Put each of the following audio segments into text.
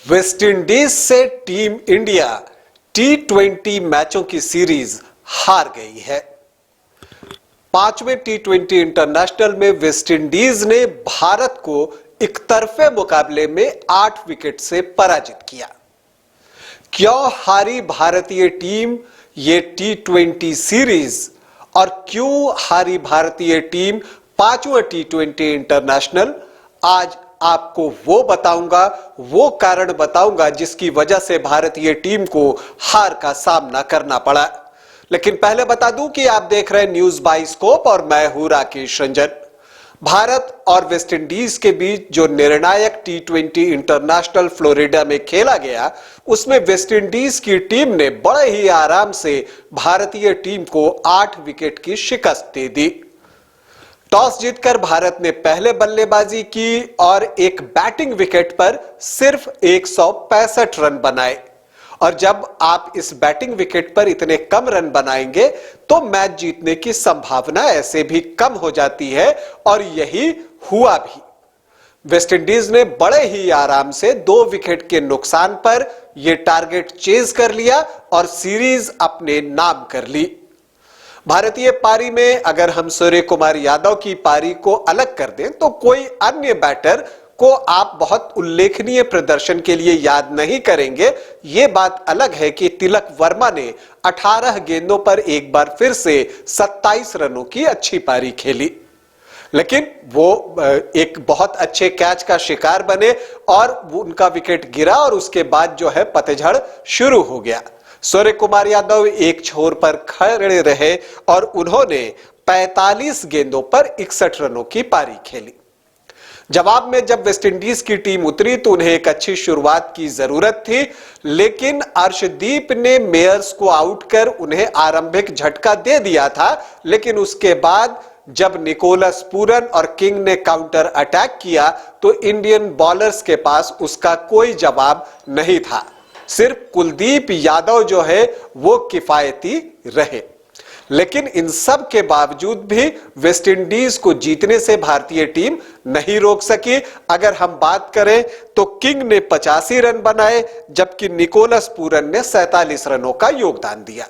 West Indies से team India T20 मैचों की सीरीज हार गई है। पांचवें T20 इंटरनेशनल में वेस्टइंडीज ने भारत को एकतरफे मुकाबले में 8 विकेट से पराजित किया। क्यों हारी भारतीय टीम ये T20 सीरीज और क्यों हारी भारतीय टीम पांचवें T20 इंटरनेशनल, आज आपको वो बताऊंगा, वो कारण बताऊंगा जिसकी वजह से भारतीय टीम को हार का सामना करना पड़ा। लेकिन पहले बता दूं कि आप देख रहे हैं न्यूज बाइस्कोप और मैं हूं राकेश रंजन। भारत और वेस्टइंडीज के बीच जो निर्णायक T20 इंटरनेशनल फ्लोरिडा में खेला गया, उसमें वेस्टइंडीज की टीम ने बड़े ही आराम से भारतीय टीम को 8 विकेट की शिकस्त दे दी। टॉस जीतकर भारत ने पहले बल्लेबाजी की और एक बैटिंग विकेट पर सिर्फ 165 रन बनाए। और जब आप इस बैटिंग विकेट पर इतने कम रन बनाएंगे तो मैच जीतने की संभावना ऐसे भी कम हो जाती है, और यही हुआ भी। वेस्टइंडीज ने बड़े ही आराम से 2 विकेट के नुकसान पर यह टारगेट चेज कर लिया और सीरीज अपने नाम कर ली। भारतीय पारी में अगर हम सूर्य कुमार यादव की पारी को अलग कर दें तो कोई अन्य बैटर को आप बहुत उल्लेखनीय प्रदर्शन के लिए याद नहीं करेंगे। यह बात अलग है कि तिलक वर्मा ने 18 गेंदों पर एक बार फिर से 27 रनों की अच्छी पारी खेली, लेकिन वो एक बहुत अच्छे कैच का शिकार बने और उनका विकेट गिरा और उसके बाद जो है पतझड़ शुरू हो गया। सूर्य कुमार यादव एक छोर पर खड़े रहे और उन्होंने 45 गेंदों पर 61 रनों की पारी खेली। जवाब में जब वेस्टइंडीज की टीम उतरी तो उन्हें एक अच्छी शुरुआत की जरूरत थी, लेकिन अर्शदीप ने मेयर्स को आउट कर उन्हें आरंभिक झटका दे दिया था। लेकिन उसके बाद जब निकोलस पूरन और किंग ने काउंटर अटैक किया तो इंडियन बॉलर्स के पास उसका कोई जवाब नहीं था। सिर्फ कुलदीप यादव जो है वो किफायती रहे। लेकिन इन सब के बावजूद भी वेस्टइंडीज को जीतने से भारतीय टीम नहीं रोक सकी। अगर हम बात करें तो किंग ने 85 रन बनाए, जबकि निकोलस पूरन ने 47 रनों का योगदान दिया।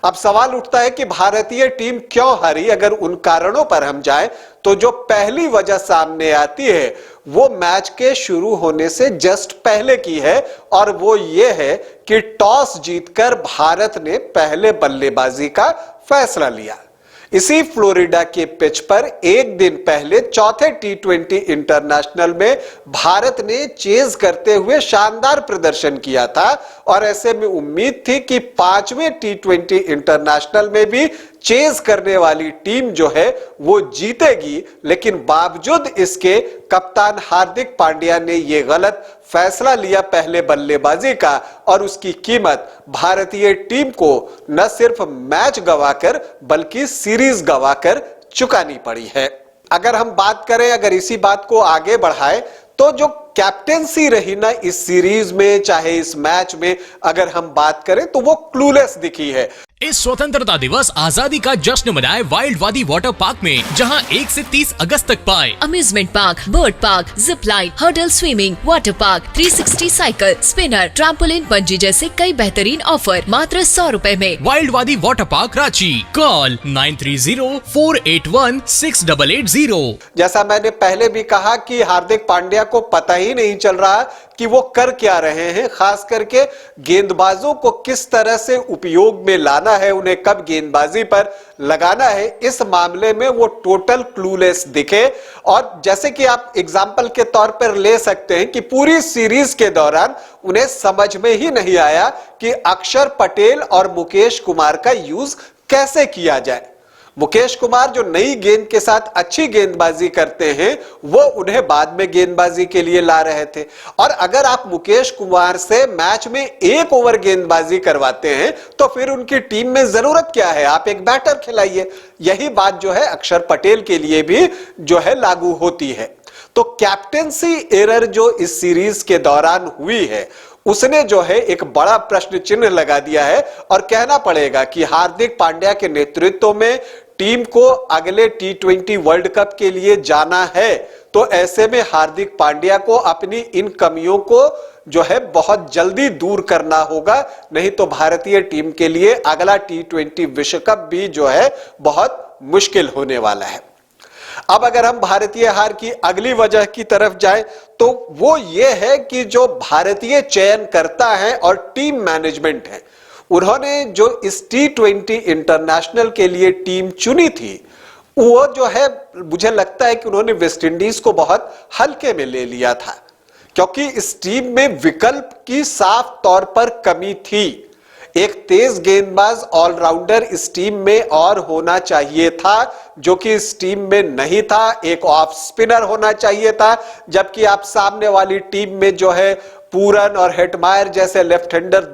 अब सवाल उठता है कि भारतीय टीम क्यों हारी। अगर उन कारणों पर हम जाएं तो जो पहली वजह सामने आती है वो मैच के शुरू होने से जस्ट पहले की है, और वो ये है कि टॉस जीतकर भारत ने पहले बल्लेबाजी का फैसला लिया। इसी फ्लोरिडा के पिच पर एक दिन पहले चौथे T20 इंटरनेशनल में भारत ने चेज करते हुए शानदार प्रदर्शन किया था, और ऐसे में उम्मीद थी कि पांचवें T20 इंटरनेशनल में भी चेज करने वाली टीम जो है वो जीतेगी। लेकिन बावजूद इसके कप्तान हार्दिक पांड्या ने यह गलत फैसला लिया पहले बल्लेबाजी का, और उसकी कीमत भारतीय टीम को न सिर्फ मैच गवाकर बल्कि सीरीज गवाकर चुकानी पड़ी है। अगर हम बात करें, अगर इसी बात को आगे बढ़ाएं तो जो कैप्टेंसी रही ना इस सीरीज में, चाहे इस मैच में अगर हम बात करें तो वो क्लूलेस दिखी है। इस स्वतंत्रता दिवस आजादी का जश्न मनाए वाइल्ड वादी वाटर पार्क में, जहां 1 से 30 अगस्त तक पाए amusement park, boat park, zip line, hurdle swimming, water park, 360 cycle, spinner, trampoline, bungee जैसे कई बेहतरीन ऑफर मात्र 100 रुपए में। वाइल्ड वादी वाटर पार्क रांची, कॉल 9304816880। जैसा मैंने पहले भी कहा कि हार्दिक पांड्या को पता ही नहीं चल रहा कि वो कर क्या रहे हैं। खास करके गेंदबाजों को किस तरह से उपयोग में लाना है, उन्हें कब गेंदबाजी पर लगाना है, इस मामले में वो टोटल क्लूलेस दिखे। और जैसे कि आप एग्जाम्पल के तौर पर ले सकते हैं कि पूरी सीरीज के दौरान उन्हें समझ में ही नहीं आया कि अक्षर पटेल और मुकेश कुमार का यूज कैसे किया जाए। मुकेश कुमार जो नई गेंद के साथ अच्छी गेंदबाजी करते हैं वो उन्हें बाद में गेंदबाजी के लिए ला रहे थे, और अगर आप मुकेश कुमार से मैच में 1 ओवर गेंदबाजी करवाते हैं तो फिर उनकी टीम में जरूरत क्या है, आप एक बैटर खिलाइए। यही बात जो है अक्षर पटेल के लिए भी जो है लागू होती है। तो कैप्टेंसी एरर जो इस सीरीज के दौरान हुई है उसने जो है एक बड़ा प्रश्न चिन्ह लगा दिया है, और कहना पड़ेगा कि हार्दिक पांड्या के नेतृत्व में टीम को अगले T20 वर्ल्ड कप के लिए जाना है। तो ऐसे में हार्दिक पांड्या को अपनी इन कमियों को जो है बहुत जल्दी दूर करना होगा, नहीं तो भारतीय टीम के लिए अगला T20 विश्व कप भी जो है बहुत मुश्किल होने वाला है। अब अगर हम भारतीय हार की अगली वजह की तरफ जाएं तो वो ये है कि जो भारतीय चयन करता है और टीम मैनेजमेंट है, उन्होंने जो इस T20 इंटरनेशनल के लिए टीम चुनी थी, वो जो है मुझे लगता है कि उन्होंने वेस्ट इंडीज को बहुत हल्के में ले लिया था, क्योंकि इस टीम में विकल्प की साफ तौर पर कमी थी। एक तेज गेंदबाज ऑलराउंडर इस टीम में और होना चाहिए था, जो कि इस टीम में नहीं था। एक ऑफ स्पिनर होना चाहिए था, जबकि आप सामने वाली टीम में जो है पूरन और हेटमायर जैसे लेफ्ट हैंडर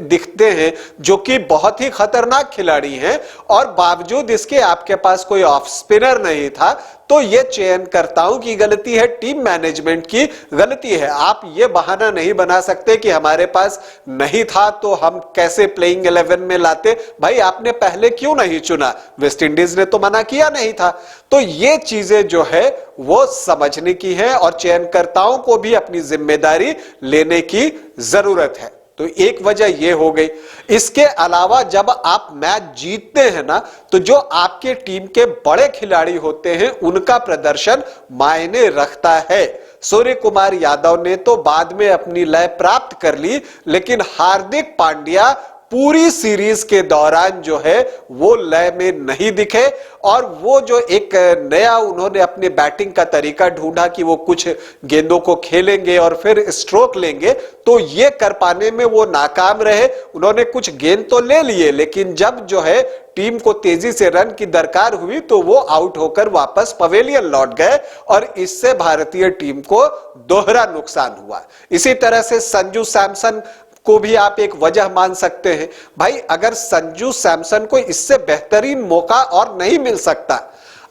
दिखते हैं, जो कि बहुत ही खतरनाक खिलाड़ी हैं, और बावजूद इसके आपके पास कोई ऑफ स्पिनर नहीं था। तो यह चयनकर्ताओं की गलती है, टीम मैनेजमेंट की गलती है। आप ये बहाना नहीं बना सकते कि हमारे पास नहीं था तो हम कैसे प्लेइंग 11 में लाते। भाई आपने पहले क्यों नहीं चुना? वेस्ट इंडीज ने तो मना किया नहीं था। तो ये चीजें जो है वो समझने की है और चयनकर्ताओं को भी अपनी जिम्मेदारी लेने की जरूरत है। तो एक वजह यह हो गई। इसके अलावा जब आप मैच जीतते हैं ना, तो जो आपके टीम के बड़े खिलाड़ी होते हैं उनका प्रदर्शन मायने रखता है। सूर्य कुमार यादव ने तो बाद में अपनी लय प्राप्त कर ली, लेकिन हार्दिक पांड्या पूरी सीरीज के दौरान जो है वो लय में नहीं दिखे, और वो जो एक नया उन्होंने अपने बैटिंग का तरीका ढूंढा कि वो कुछ गेंदों को खेलेंगे और फिर स्ट्रोक लेंगे, तो ये कर पाने में वो नाकाम रहे। उन्होंने कुछ गेंद तो ले लिए, लेकिन जब जो है टीम को तेजी से रन की दरकार हुई तो वो आउट होकर वापस पवेलियन लौट गए, और इससे भारतीय टीम को दोहरा नुकसान हुआ। इसी तरह से संजू सैमसन को भी आप एक वजह मान सकते हैं। भाई अगर संजू सैमसन को इससे बेहतरीन मौका और नहीं मिल सकता,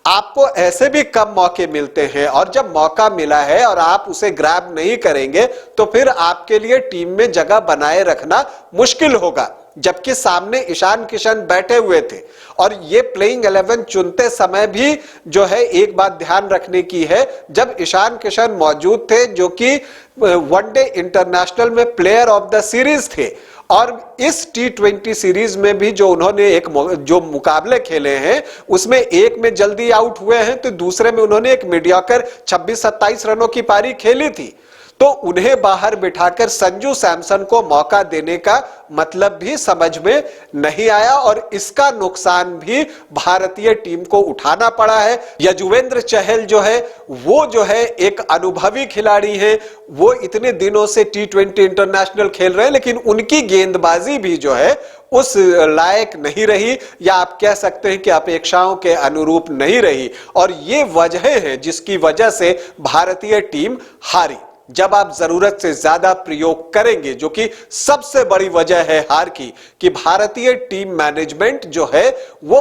आपको ऐसे भी कम मौके मिलते हैं, और जब मौका मिला है और आप उसे ग्रैब नहीं करेंगे तो फिर आपके लिए टीम में जगह बनाए रखना मुश्किल होगा। जबकि सामने ईशान किशन बैठे हुए थे, और ये प्लेइंग 11 चुनते समय भी जो है एक बात ध्यान रखने की है, जब ईशान किशन मौजूद थे जो कि वनडे इंटरनेशनल में प्लेयर ऑफ द सीरीज थे, और इस T20 सीरीज में भी जो उन्होंने जो मुकाबले खेले हैं उसमें एक में जल्दी आउट हुए हैं, तो दूसरे में उन्होंने एक मीडियोकर 26-27 रनों की पारी खेली थी। तो उन्हें बाहर बिठाकर संजू सैमसन को मौका देने का मतलब भी समझ में नहीं आया, और इसका नुकसान भी भारतीय टीम को उठाना पड़ा है। यजुवेंद्र चहल जो है वो जो है एक अनुभवी खिलाड़ी है, वो इतने दिनों से T20 इंटरनेशनल खेल रहे हैं, लेकिन उनकी गेंदबाजी भी जो है उस लायक नहीं रही, या आप कह सकते हैं कि अपेक्षाओं के अनुरूप नहीं रही, और ये वजह है जिसकी वजह से भारतीय टीम हारी। जब आप जरूरत से ज्यादा प्रयोग करेंगे, जो कि सबसे बड़ी वजह है हार की, कि भारतीय टीम मैनेजमेंट जो है वो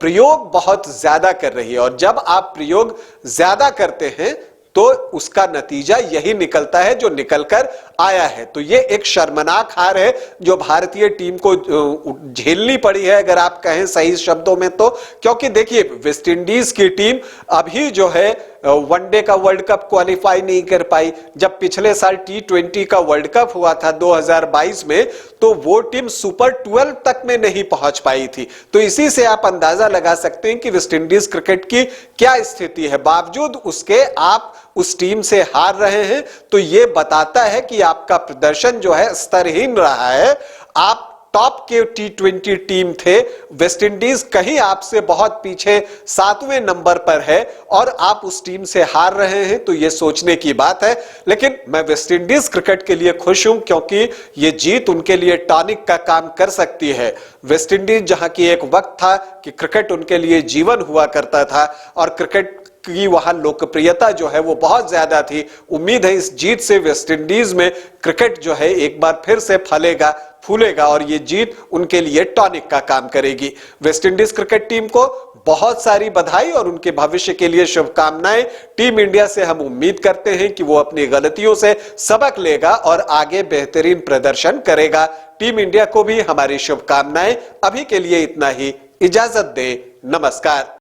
प्रयोग बहुत ज्यादा कर रही है, और जब आप प्रयोग ज्यादा करते हैं तो उसका नतीजा यही निकलता है जो निकलकर आया है। तो ये एक शर्मनाक हार है जो भारतीय टीम को झेलनी पड़ी है, अगर आप कहें सही शब्दों में तो। क्योंकि देखिए वेस्ट इंडीज की टीम अभी जो है वनडे का वर्ल्ड कप क्वालिफाई नहीं कर पाई। जब पिछले साल T20 का वर्ल्ड कप हुआ था 2022 में, तो वो टीम सुपर 12 तक में नहीं पहुंच पाई थी। तो इसी से आप अंदाजा लगा सकते हैं कि वेस्ट इंडीज क्रिकेट की क्या स्थिति है। बावजूद उसके आप उस टीम से हार रहे हैं, तो यह बताता है कि आपका प्रदर्शन जो है स्तरहीन रहा है। आप टॉप के T20 टीम थे, वेस्ट इंडीज कहीं आपसे बहुत पीछे 7वें नंबर पर है, और आप उस टीम से हार रहे हैं, तो यह सोचने की बात है। लेकिन मैं वेस्ट इंडीज क्रिकेट के लिए खुश हूं, क्योंकि यह जीत उनके लिए टॉनिक का काम कर सकती है। वेस्ट इंडीज जहां की एक वक्त था कि क्रिकेट उनके लिए जीवन हुआ करता था, और क्रिकेट की वहां लोकप्रियता जो है वो बहुत ज्यादा थी। उम्मीद है इस जीत से वेस्ट इंडीज में क्रिकेट जो है एक बार फिर से फलेगा फूलेगा, और ये जीत उनके लिए टॉनिक का काम करेगी। वेस्ट इंडीज क्रिकेट टीम को बहुत सारी बधाई और उनके भविष्य के लिए शुभकामनाएं। टीम इंडिया से हम उम्मीद करते हैं कि वो अपनी गलतियों से सबक लेगा और आगे बेहतरीन प्रदर्शन करेगा। टीम इंडिया को भी हमारी शुभकामनाएं। अभी के लिए इतना ही, इजाजत दें, नमस्कार।